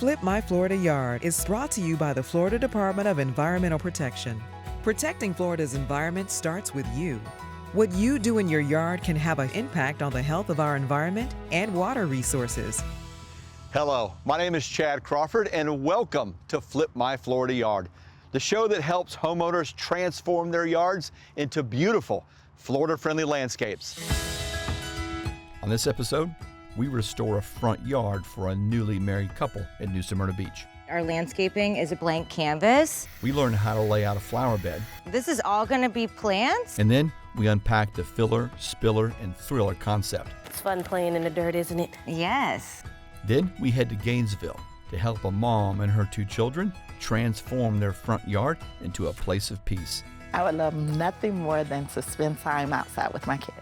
Flip My Florida Yard is brought to you by the Florida Department of Environmental Protection. Protecting Florida's environment starts with you. What you do in your yard can have an impact on the health of our environment and water resources. Hello, my name is Chad Crawford and welcome to Flip My Florida Yard, the show that helps homeowners transform their yards into beautiful, Florida-friendly landscapes. On this episode, we restore a front yard for a newly married couple in New Smyrna Beach. Our landscaping is a blank canvas. We learn how to lay out a flower bed. This is all gonna be plants. And then we unpack the filler, spiller, and thriller concept. It's fun playing in the dirt, isn't it? Yes. Then we head to Gainesville to help a mom and her 2 children transform their front yard into a place of peace. I would love nothing more than to spend time outside with my kids.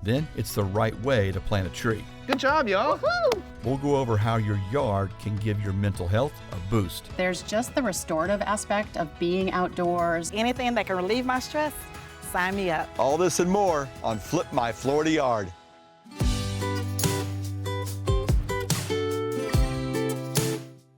Then it's the right way to plant a tree. Good job, y'all. Woo-hoo! We'll go over how your yard can give your mental health a boost. There's just the restorative aspect of being outdoors. Anything that can relieve my stress, sign me up. All this and more on Flip My Florida Yard.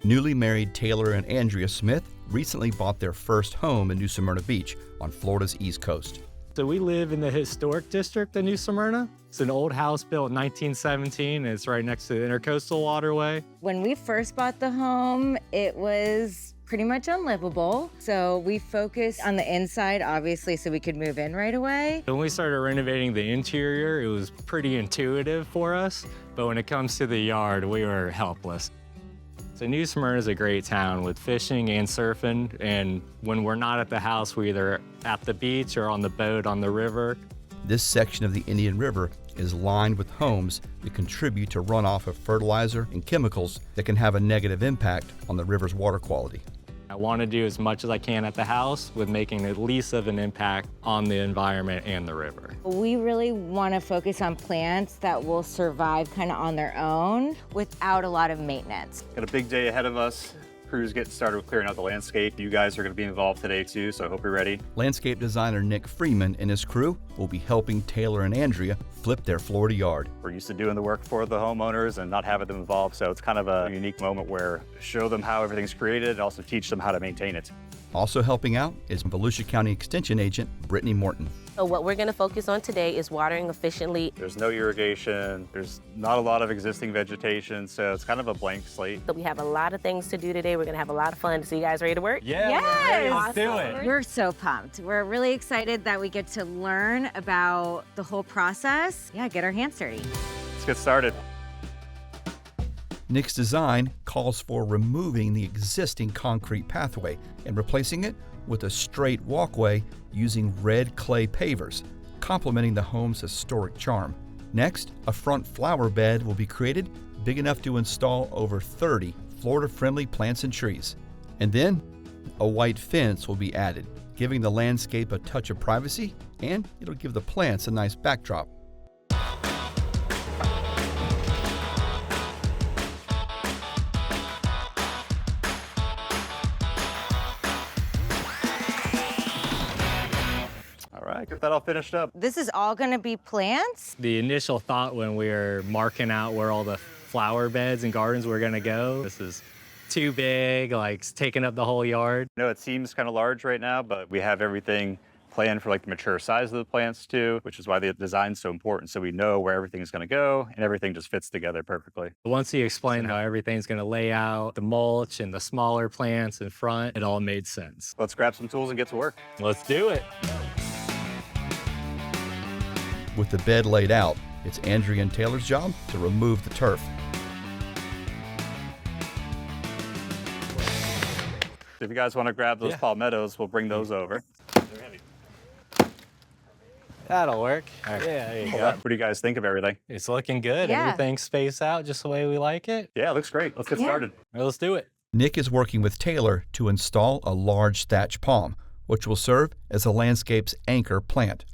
Newly married Taylor and Andrea Smith recently bought their first home in New Smyrna Beach on Florida's East Coast. So we live in the historic district of New Smyrna. It's an old house built in 1917. And it's right next to the Intercoastal Waterway. When we first bought the home, it was pretty much unlivable. So we focused on the inside, obviously, so we could move in right away. When we started renovating the interior, it was pretty intuitive for us. But when it comes to the yard, we were helpless. So New Smyrna is a great town with fishing and surfing, and when we're not at the house, we're either at the beach or on the boat on the river. This section of the Indian River is lined with homes that contribute to runoff of fertilizer and chemicals that can have a negative impact on the river's water quality. I want to do as much as I can at the house with making at least of an impact on the environment and the river. We really want to focus on plants that will survive kind of on their own without a lot of maintenance. Got a big day ahead of us. Crew's getting started with clearing out the landscape. You guys are going to be involved today too, so I hope you're ready. Landscape designer Nick Freeman and his crew will be helping Taylor and Andrea flip their Florida yard. We're used to doing the work for the homeowners and not having them involved, so it's kind of a unique moment where show them how everything's created and also teach them how to maintain it. Also helping out is Volusia County Extension Agent Brittany Morton. So what we're gonna focus on today is watering efficiently. There's no irrigation, there's not a lot of existing vegetation, so it's kind of a blank slate. So we have a lot of things to do today. We're gonna have a lot of fun. So you guys ready to work? Yeah, Yes! let's do it. We're so pumped. We're really excited that we get to learn about the whole process. Yeah, get our hands dirty. Let's get started. Nick's design calls for removing the existing concrete pathway and replacing it with a straight walkway using red clay pavers, complementing the home's historic charm. Next, a front flower bed will be created big enough to install over 30 Florida-friendly plants and trees. And then, a white fence will be added, giving the landscape a touch of privacy, and it'll give the plants a nice backdrop. All right, get that all finished up. This is all going to be plants. The initial thought when we were marking out where all the flower beds and gardens were gonna go, this is too big, like it's taking up the whole yard. I know it seems kind of large right now, but we have everything planned for like the mature size of the plants too, which is why the design's so important. So we know where everything's gonna go and everything just fits together perfectly. Once he explained how everything's gonna lay out, the mulch and the smaller plants in front, it all made sense. Let's grab some tools and get to work. Let's do it. With the bed laid out, it's Andrea and Taylor's job to remove the turf. If you guys want to grab those palmettos, we'll bring those over. That'll work. All right. Yeah, there you go. What do you guys think of everything? It's looking good. Yeah. Everything's spaced out just the way we like it. Yeah, it looks great. Let's get started. All right, let's do it. Nick is working with Taylor to install a large thatch palm, which will serve as the landscape's anchor plant.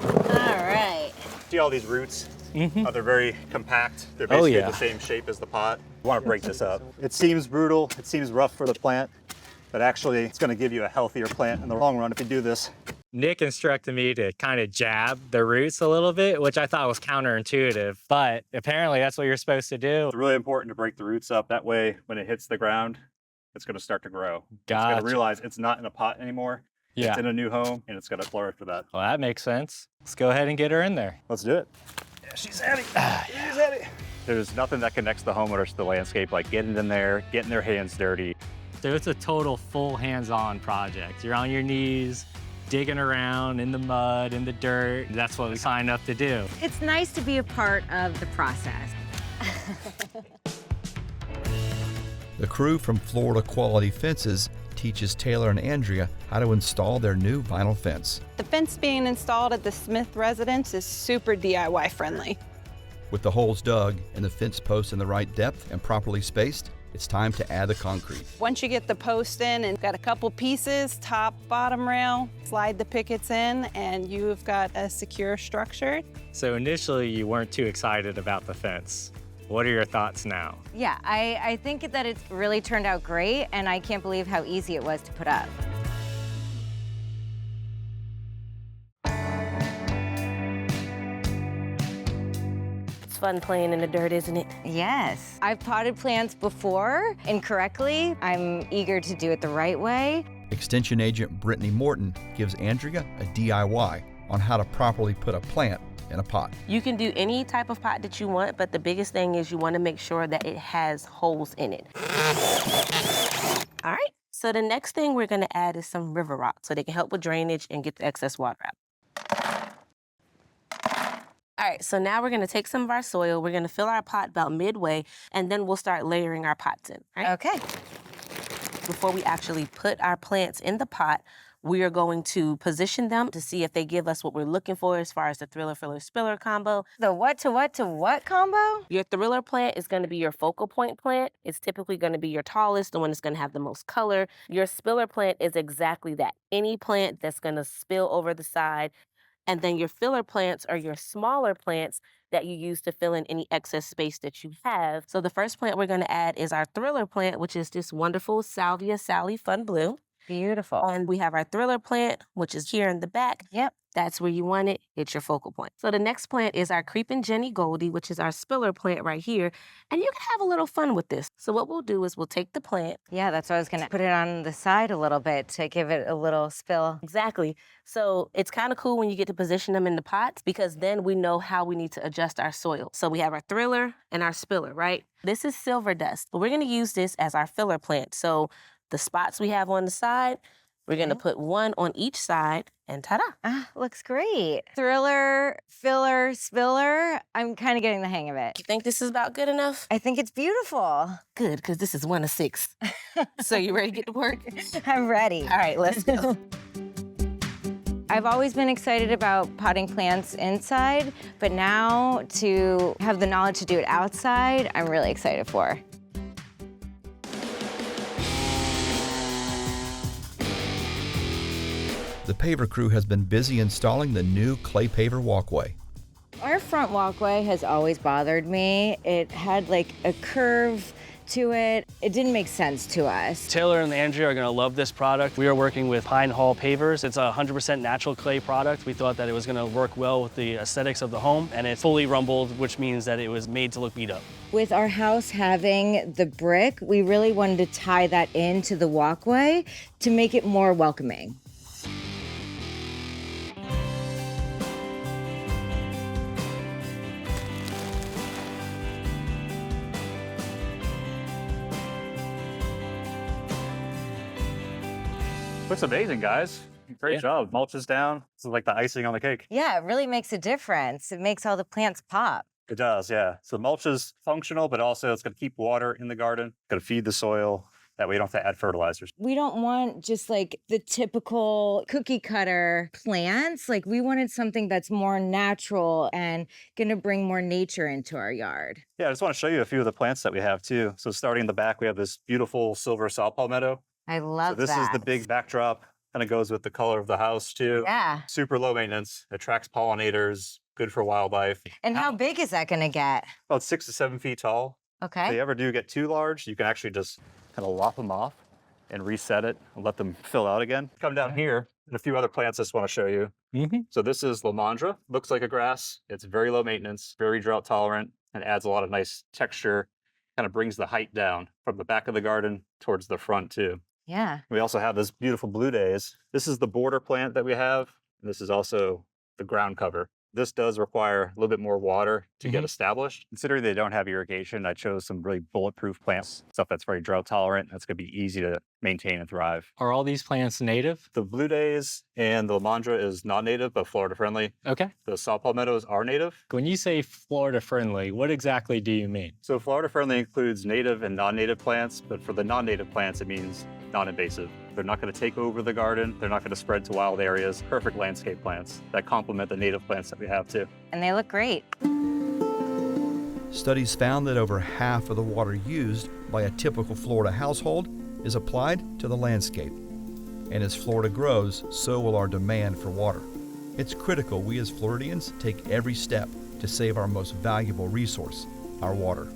All right. See all these roots? Mm-hmm. They're very compact. They're basically yeah. the same shape as the pot. You want to break this up. It seems brutal, it seems rough for the plant, but actually it's going to give you a healthier plant in the long run if you do this. Nick instructed me to kind of jab the roots a little bit, which I thought was counterintuitive, but apparently that's what you're supposed to do. It's really important to break the roots up. That way, when it hits the ground, it's going to start to grow. It's Gotcha. going to realize it's not in a pot anymore. Yeah. It's in a new home, and it's going to flourish for that. Well, that makes sense. Let's go ahead and get her in there. Let's do it. Yeah, she's at it. She's at it. There's nothing that connects the homeowners to the landscape like getting in there, getting their hands dirty. So it's a total full hands-on project. You're on your knees, digging around in the mud, in the dirt. That's what we signed up to do. It's nice to be a part of the process. The crew from Florida Quality Fences teaches Taylor and Andrea how to install their new vinyl fence. The fence being installed at the Smith residence is super DIY friendly. With the holes dug and the fence posts in the right depth and properly spaced, it's time to add the concrete. Once you get the post in and got a couple pieces, top, bottom rail, slide the pickets in, and you've got a secure structure. So initially you weren't too excited about the fence. What are your thoughts now? Yeah, I think that it's really turned out great, and I can't believe how easy it was to put up. It's fun playing in the dirt, isn't it? Yes. I've potted plants before incorrectly. I'm eager to do it the right way. Extension agent Brittany Morton gives Andrea a DIY on how to properly put a plant in a pot. You can do any type of pot that you want, but the biggest thing is you want to make sure that it has holes in it. All right, so the next thing we're going to add is some river rock so they can help with drainage and get the excess water out. All right, so now we're going to take some of our soil, we're going to fill our pot about midway, and then we'll start layering our pots in. Right? Okay. Before we actually put our plants in the pot, we are going to position them to see if they give us what we're looking for as far as the thriller, filler, spiller combo. The what to what to what combo? Your thriller plant is going to be your focal point plant. It's typically going to be your tallest, the one that's going to have the most color. Your spiller plant is exactly that. Any plant that's going to spill over the side. And then your filler plants are your smaller plants that you use to fill in any excess space that you have. So the first plant we're going to add is our thriller plant, which is this wonderful Salvia Sally Fun Blue. Beautiful. And we have our thriller plant, which is here in the back. Yep. That's where you want it. It's your focal point. So the next plant is our Creepin' Jenny Goldie, which is our spiller plant right here. And you can have a little fun with this. So what we'll do is we'll take the plant. Yeah, that's why I was going to put it on the side a little bit to give it a little spill. Exactly. So it's kind of cool when you get to position them in the pots because then we know how we need to adjust our soil. So we have our thriller and our spiller, right? This is silver dust. We're going to use this as our filler plant. So the spots we have on the side, we're going to put one on each side, and ta-da. Ah, looks great. Thriller, filler, spiller. I'm kind of getting the hang of it. You think this is about good enough? I think it's beautiful. Good, because this is 1 of 6. So you ready to get to work? I'm ready. All right, let's go. I've always been excited about potting plants inside, but now to have the knowledge to do it outside, I'm really excited for. The paver crew has been busy installing the new clay paver walkway. Our front walkway has always bothered me. It had like a curve to it. It didn't make sense to us. Taylor and Andrea are going to love this product. We are working with Pine Hall pavers. It's a 100% natural clay product. We thought that it was going to work well with the aesthetics of the home, and it's fully rumbled, which means that it was made to look beat up. With our house having the brick, we really wanted to tie that into the walkway to make it more welcoming. Looks amazing, guys. Great job. Mulch is down. This is like the icing on the cake. Yeah, it really makes a difference. It makes all the plants pop. It does, yeah. So mulch is functional, but also it's going to keep water in the garden. Going to feed the soil. That way you don't have to add fertilizers. We don't want just like the typical cookie cutter plants. Like we wanted something that's more natural and going to bring more nature into our yard. Yeah, I just want to show you a few of the plants that we have too. So starting in the back, we have this beautiful silver saw palmetto. I love that. So this is the big backdrop. Kind of goes with the color of the house too. Yeah. Super low maintenance, attracts pollinators, good for wildlife. And how big is that going to get? About 6 to 7 feet tall. Okay. If they ever do get too large, you can actually just kind of lop them off and reset it and let them fill out again. Come down here, And a few other plants I just want to show you. So this is Lamandra. Looks like a grass. It's very low maintenance, very drought tolerant, and adds a lot of nice texture. Kind of brings the height down from the back of the garden towards the front too. Yeah. We also have this beautiful blue days. This is the border plant that we have. This is also the ground cover. This does require a little bit more water to get established. Considering they don't have irrigation, I chose some really bulletproof plants, stuff that's very drought tolerant. That's going to be easy to maintain and thrive. Are all these plants native? The blue days and the Lamandra is non-native, but Florida friendly. Okay. The saw palmettos are native. When you say Florida friendly, what exactly do you mean? So Florida friendly includes native and non-native plants, but for the non-native plants, it means non-invasive. They're not going to take over the garden. They're not going to spread to wild areas. Perfect landscape plants that complement the native plants that we have too. And they look great. Studies found that over half of the water used by a typical Florida household is applied to the landscape. And as Florida grows, so will our demand for water. It's critical we as Floridians take every step to save our most valuable resource, our water.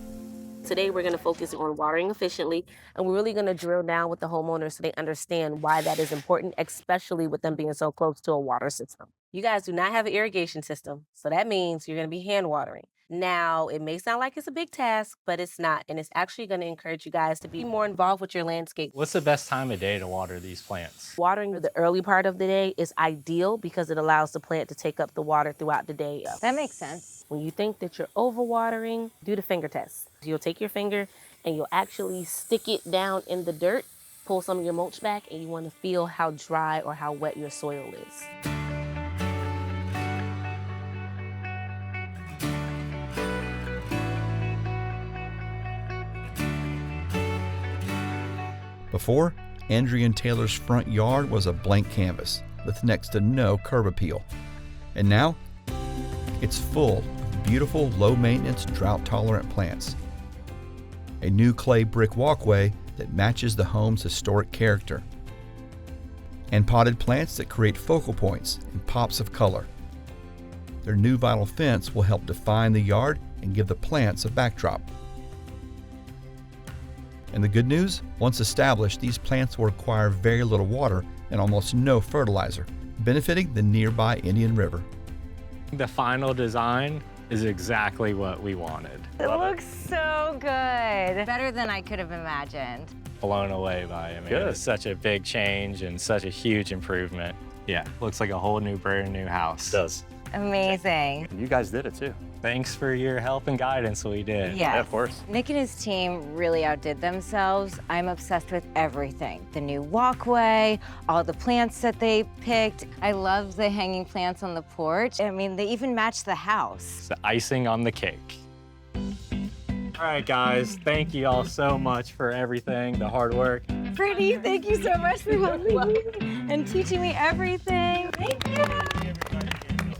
Today, we're going to focus on watering efficiently, and we're really going to drill down with the homeowners so they understand why that is important, especially with them being so close to a water system. You guys do not have an irrigation system, so that means you're going to be hand watering. Now, it may sound like it's a big task, but it's not, and it's actually going to encourage you guys to be more involved with your landscape. What's the best time of day to water these plants? Watering the early part of the day is ideal because it allows the plant to take up the water throughout the day. That makes sense. When you think that you're overwatering, do the finger test. You'll take your finger and you'll actually stick it down in the dirt, pull some of your mulch back, and you want to feel how dry or how wet your soil is. Before, Andrea and Taylor's front yard was a blank canvas with next to no curb appeal. And now, it's full of beautiful, low-maintenance, drought-tolerant plants. A new clay brick walkway that matches the home's historic character. And potted plants that create focal points and pops of color. Their new vinyl fence will help define the yard and give the plants a backdrop. And the good news, once established, these plants will require very little water and almost no fertilizer, benefiting the nearby Indian River. The final design is exactly what we wanted. It looks so good. Better than I could have imagined. Blown away by it. I mean, it's such a big change and such a huge improvement. Yeah, looks like a whole new, brand new house. It does. Amazing. And you guys did it too. Thanks for your help and guidance, we did. Yes. Yeah, of course. Nick and his team really outdid themselves. I'm obsessed with everything. The new walkway, all the plants that they picked. I love the hanging plants on the porch. I mean, they even match the house. It's the icing on the cake. All right, guys, thank you all so much for everything, the hard work. Brittany, thank you so much for helping me and teaching me everything. Thank you.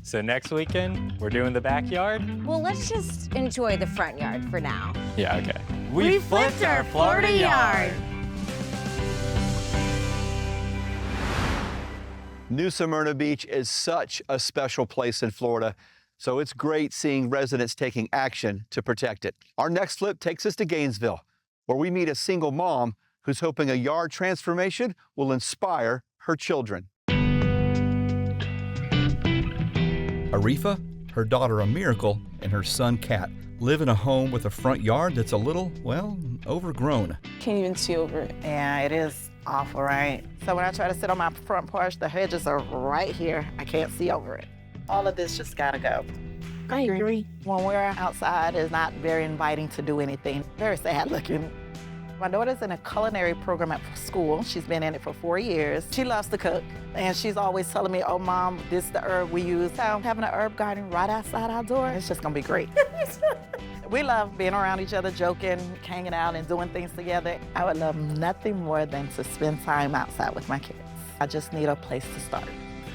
So next weekend, we're doing the backyard? Well, let's just enjoy the front yard for now. Yeah, okay. We flipped our Florida yard. New Smyrna Beach is such a special place in Florida, so it's great seeing residents taking action to protect it. Our next flip takes us to Gainesville, where we meet a single mom who's hoping a yard transformation will inspire her children. Arifa, her daughter a Miracle, and her son Kat live in a home with a front yard that's a little, well, overgrown. Can't even see over it. Yeah, it is awful, right? So when I try to sit on my front porch, the hedges are right here. I can't see over it. All of this just gotta go. I agree. When we're outside, it's not very inviting to do anything. Very sad looking. My daughter's in a culinary program at school. She's been in it for 4 years. She loves to cook, and she's always telling me, oh, Mom, this is the herb we use. So having an herb garden right outside our door, it's just gonna be great. We love being around each other, joking, hanging out, and doing things together. I would love nothing more than to spend time outside with my kids. I just need a place to start.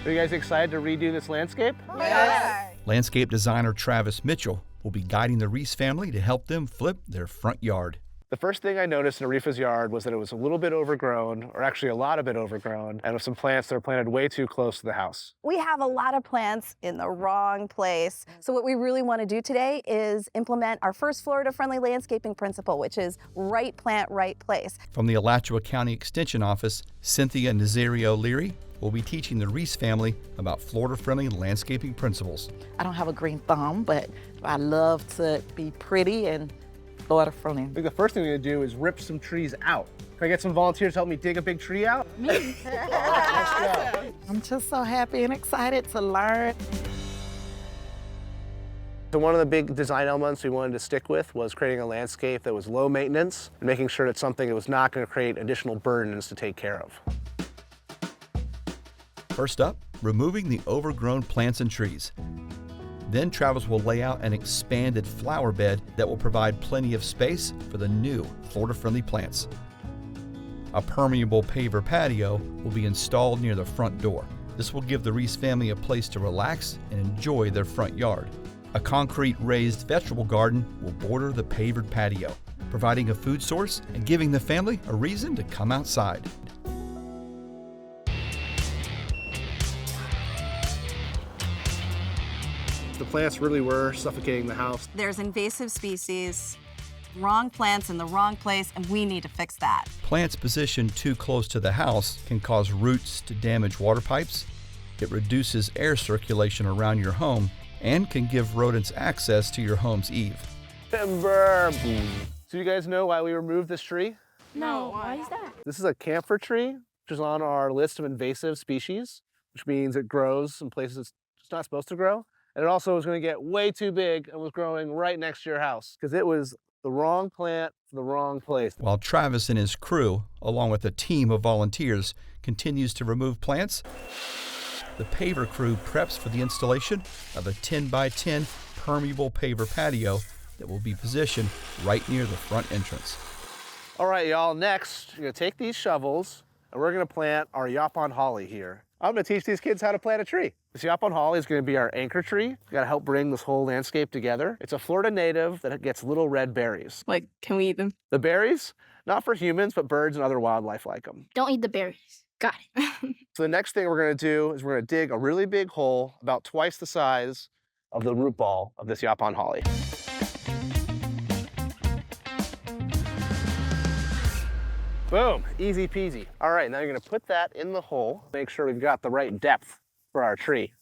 Are you guys excited to redo this landscape? Yes. Landscape designer Travis Mitchell will be guiding the Reese family to help them flip their front yard. The first thing I noticed in Arifa's yard was that it was a little bit overgrown, or actually a lot of it overgrown, and with some plants that are planted way too close to the house. We have a lot of plants in the wrong place. So what we really want to do today is implement our first Florida-friendly landscaping principle, which is right plant, right place. From the Alachua County Extension Office, Cynthia Nazario Leary will be teaching the Reese family about Florida-friendly landscaping principles. I don't have a green thumb, but I love to be pretty and Florida-friendly. I think the first thing we're gonna do is rip some trees out. Can I get some volunteers to help me dig a big tree out? Me. I'm just so happy and excited to learn. So one of the big design elements we wanted to stick with was creating a landscape that was low maintenance and making sure it's something that was not going to create additional burdens to take care of. First up, removing the overgrown plants and trees. Then Travis will lay out an expanded flower bed that will provide plenty of space for the new Florida-friendly plants. A permeable paver patio will be installed near the front door. This will give the Reese family a place to relax and enjoy their front yard. A concrete raised vegetable garden will border the pavered patio, providing a food source and giving the family a reason to come outside. The plants really were suffocating the house. There's invasive species, wrong plants in the wrong place, and we need to fix that. Plants positioned too close to the house can cause roots to damage water pipes. It reduces air circulation around your home and can give rodents access to your home's eave. Timber. So you guys know why we removed this tree? No, why is that? This is a camphor tree, which is on our list of invasive species, which means it grows in places it's not supposed to grow. And it also was going to get way too big and was growing right next to your house because it was the wrong plant for the wrong place. While Travis and his crew, along with a team of volunteers, continues to remove plants, the paver crew preps for the installation of a 10x10 permeable paver patio that will be positioned right near the front entrance. All right, y'all, next, you're gonna take these shovels and we're gonna plant our Yapon holly here. I'm gonna teach these kids how to plant a tree. This Yapon holly is gonna be our anchor tree. We gotta help bring this whole landscape together. It's a Florida native that gets little red berries. Like, can we eat them? The berries, not for humans, but birds and other wildlife like them. Don't eat the berries. Got it. So the next thing we're gonna do is we're gonna dig a really big hole, about twice the size of the root ball of this Yapon holly. Boom, easy peasy. All right, now you're gonna put that in the hole. Make sure we've got the right depth for our tree.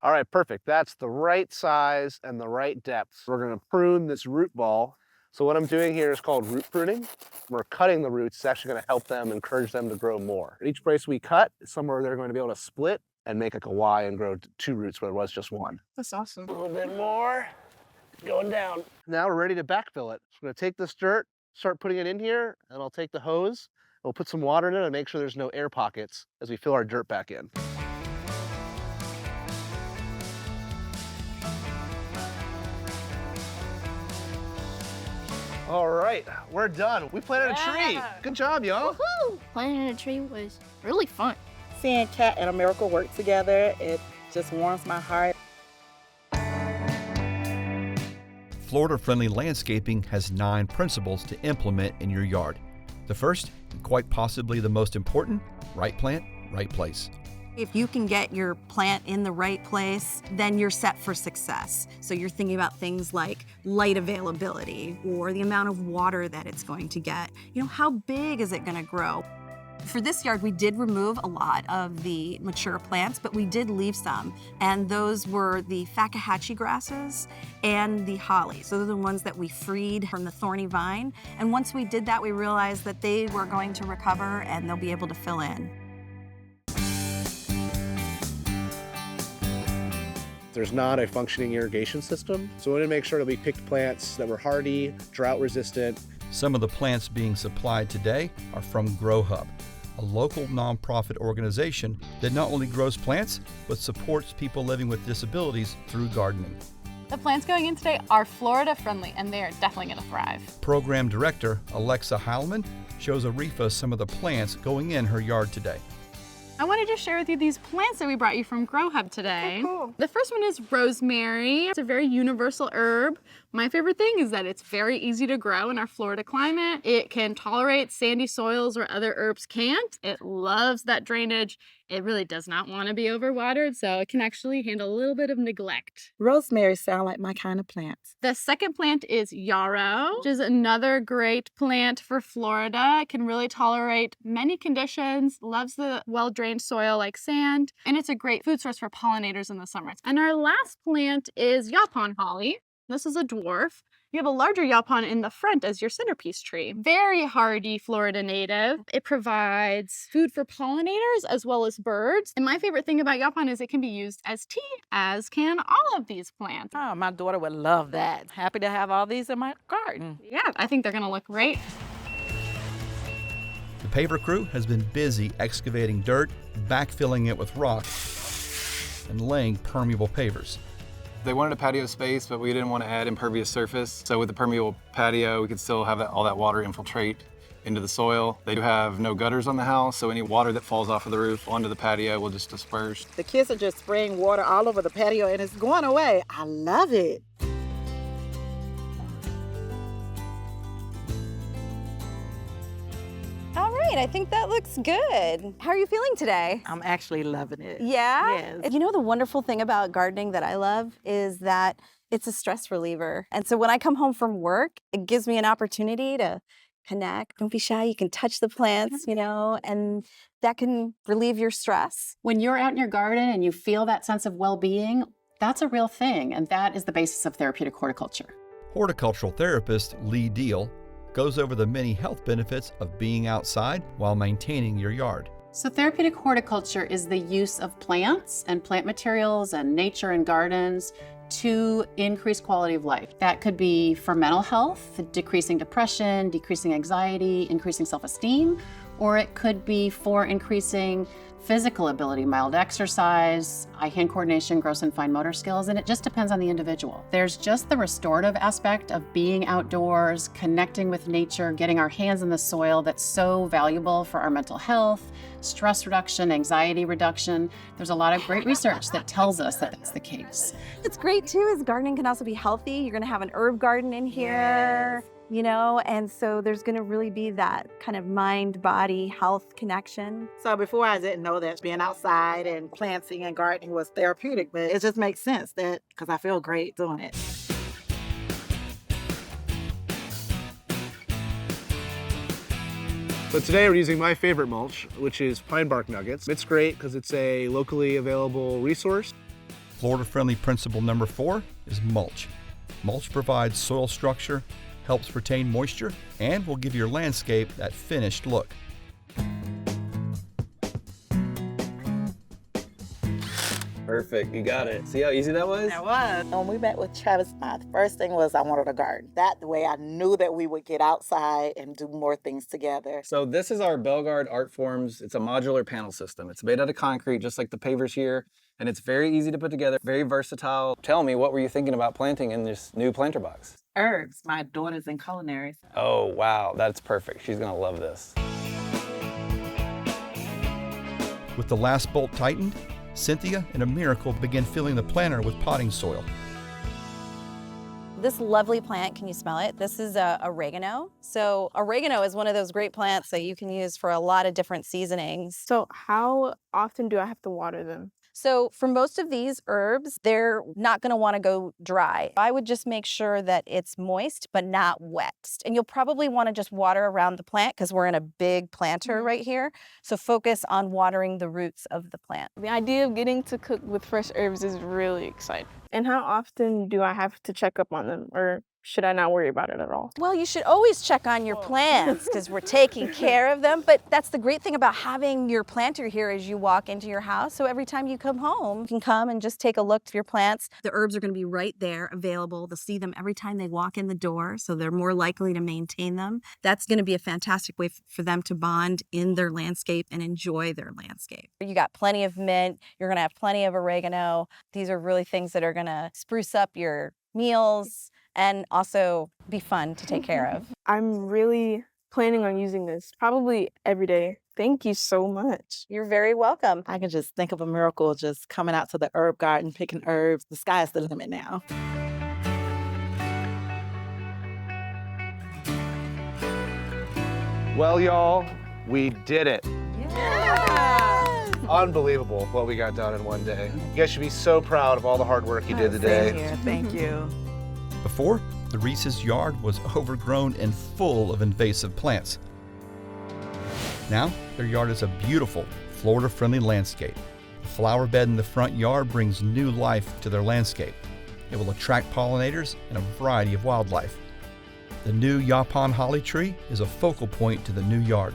All right, perfect. That's the right size and the right depth. We're gonna prune this root ball. So what I'm doing here is called root pruning. We're cutting the roots. It's actually gonna help them, encourage them to grow more. Each place we cut is somewhere they're going to be able to split and make like a Y and grow 2 roots where there was just 1. That's awesome. A little bit more, going down. Now we're ready to backfill it. So we're gonna take this dirt, start putting it in here, and I'll take the hose. We'll put some water in it and make sure there's no air pockets as we fill our dirt back in. All right, we're done. We planted a tree. Good job, y'all. Woohoo! Planting a tree was really fun. Seeing Kat and America work together, it just warms my heart. Florida-friendly landscaping has 9 principles to implement in your yard. The first, and quite possibly the most important, right plant, right place. If you can get your plant in the right place, then you're set for success. So you're thinking about things like light availability or the amount of water that it's going to get. You know, how big is it going to grow? For this yard, we did remove a lot of the mature plants, but we did leave some. And those were the Fakahatchee grasses and the holly. So those are the ones that we freed from the thorny vine. And once we did that, we realized that they were going to recover and they'll be able to fill in. There's not a functioning irrigation system, so we wanted to make sure that we picked plants that were hardy, drought resistant. Some of the plants being supplied today are from GrowHub, a local nonprofit organization that not only grows plants, but supports people living with disabilities through gardening. The plants going in today are Florida friendly, and they are definitely going to thrive. Program Director Alexa Heilman shows Arifa some of the plants going in her yard today. I wanted to share with you these plants that we brought you from GrowHub today. Oh, cool. The first one is rosemary. It's a very universal herb. My favorite thing is that it's very easy to grow in our Florida climate. It can tolerate sandy soils where other herbs can't. It loves that drainage. It really does not want to be overwatered, so it can actually handle a little bit of neglect. Rosemary sound like my kind of plants. The second plant is yarrow, which is another great plant for Florida. It can really tolerate many conditions, loves the well-drained soil like sand, and it's a great food source for pollinators in the summer. And our last plant is yaupon holly. This is a dwarf. You have a larger yaupon in the front as your centerpiece tree. Very hardy Florida native. It provides food for pollinators as well as birds. And my favorite thing about yaupon is it can be used as tea, as can all of these plants. Oh, my daughter would love that. Happy to have all these in my garden. Yeah, I think they're gonna look great. The paver crew has been busy excavating dirt, backfilling it with rock, and laying permeable pavers. They wanted a patio space, but we didn't want to add impervious surface. So with the permeable patio, we could still have all that water infiltrate into the soil. They do have no gutters on the house, so any water that falls off of the roof onto the patio will just disperse. The kids are just spraying water all over the patio and it's going away. I love it. All right, I think that looks good. How are you feeling today? I'm actually loving it. Yeah? Yes. You know, the wonderful thing about gardening that I love is that it's a stress reliever. And so when I come home from work, it gives me an opportunity to connect. Don't be shy, you can touch the plants, you know, and that can relieve your stress. When you're out in your garden and you feel that sense of well-being, that's a real thing, and that is the basis of therapeutic horticulture. Horticultural therapist Lee Deal goes over the many health benefits of being outside while maintaining your yard. So therapeutic horticulture is the use of plants and plant materials and nature and gardens to increase quality of life. That could be for mental health, decreasing depression, decreasing anxiety, increasing self-esteem, or it could be for increasing physical ability, mild exercise, eye-hand coordination, gross and fine motor skills, and it just depends on the individual. There's just the restorative aspect of being outdoors, connecting with nature, getting our hands in the soil that's so valuable for our mental health, stress reduction, anxiety reduction. There's a lot of great research that tells us that that's the case. What's great too is gardening can also be healthy. You're gonna have an herb garden in here. Yes. You know, and so there's gonna really be that kind of mind-body health connection. So before I didn't know that being outside and planting and gardening was therapeutic, but it just makes sense that because I feel great doing it. So today we're using my favorite mulch, which is pine bark nuggets. It's great because it's a locally available resource. Florida-friendly principle number 4 is mulch. Mulch provides soil structure, helps retain moisture, and will give your landscape that finished look. Perfect, you got it. See how easy that was? That was. When we met with Travis, my first thing was I wanted a garden. That way I knew that we would get outside and do more things together. So this is our Belgard Art Forms. It's a modular panel system. It's made out of concrete, just like the pavers here, and it's very easy to put together, very versatile. Tell me, what were you thinking about planting in this new planter box? Herbs. My daughter's in culinary. Oh, wow, that's perfect. She's gonna love this. With the last bolt tightened, Cynthia and a miracle begin filling the planter with potting soil. This lovely plant, can you smell it? This is oregano. So oregano is one of those great plants that you can use for a lot of different seasonings. So how often do I have to water them? So for most of these herbs, they're not gonna wanna go dry. I would just make sure that it's moist, but not wet. And you'll probably wanna just water around the plant because we're in a big planter right here. So focus on watering the roots of the plant. The idea of getting to cook with fresh herbs is really exciting. And how often do I have to check up on them, or should I not worry about it at all? Well, you should always check on your plants because we're taking care of them. But that's the great thing about having your planter here as you walk into your house. So every time you come home, you can come and just take a look at your plants. The herbs are going to be right there available. They'll see them every time they walk in the door, so they're more likely to maintain them. That's going to be a fantastic way for them to bond in their landscape and enjoy their landscape. You got plenty of mint. You're going to have plenty of oregano. These are really things that are going to spruce up your meals and also be fun to take care of. I'm really planning on using this probably every day. Thank you so much. You're very welcome. I can just think of a miracle just coming out to the herb garden, picking herbs. The sky's the limit now. Well, y'all, we did it. Yes! Unbelievable what we got done in one day. You guys should be so proud of all the hard work you did today. Same here. Thank you. Before, the Reese's yard was overgrown and full of invasive plants. Now, their yard is a beautiful, Florida-friendly landscape. The flower bed in the front yard brings new life to their landscape. It will attract pollinators and a variety of wildlife. The new Yaupon holly tree is a focal point to the new yard.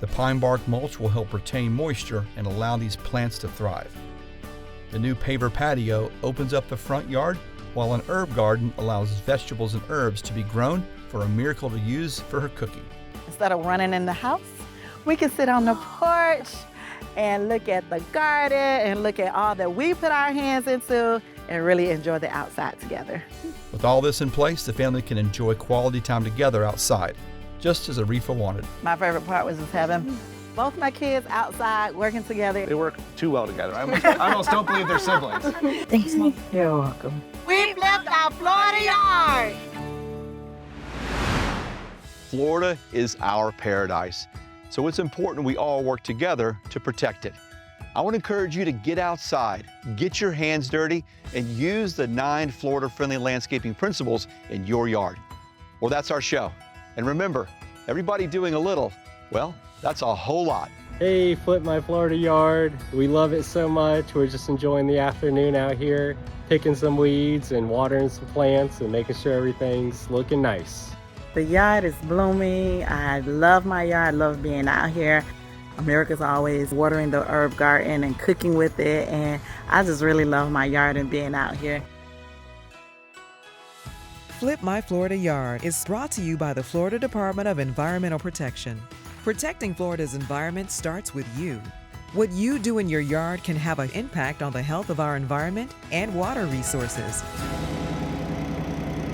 The pine bark mulch will help retain moisture and allow these plants to thrive. The new paver patio opens up the front yard, while an herb garden allows vegetables and herbs to be grown for a miracle to use for her cooking. Instead of running in the house, we can sit on the porch and look at the garden and look at all that we put our hands into and really enjoy the outside together. With all this in place, the family can enjoy quality time together outside, just as Arifa wanted. My favorite part was just having both my kids outside working together. They work too well together. I almost don't believe they're siblings. Thanks, Mom. You're welcome. We flipped our Florida yard. Florida is our paradise, so it's important we all work together to protect it. I want to encourage you to get outside, get your hands dirty, and use the 9 Florida-friendly landscaping principles in your yard. Well, that's our show. And remember, everybody doing a little, well, that's a whole lot. Hey, Flip My Florida Yard. We love it so much. We're just enjoying the afternoon out here, picking some weeds and watering some plants and making sure everything's looking nice. The yard is blooming. I love my yard. I love being out here. America's always watering the herb garden and cooking with it, and I just really love my yard and being out here. Flip My Florida Yard is brought to you by the Florida Department of Environmental Protection. Protecting Florida's environment starts with you. What you do in your yard can have an impact on the health of our environment and water resources.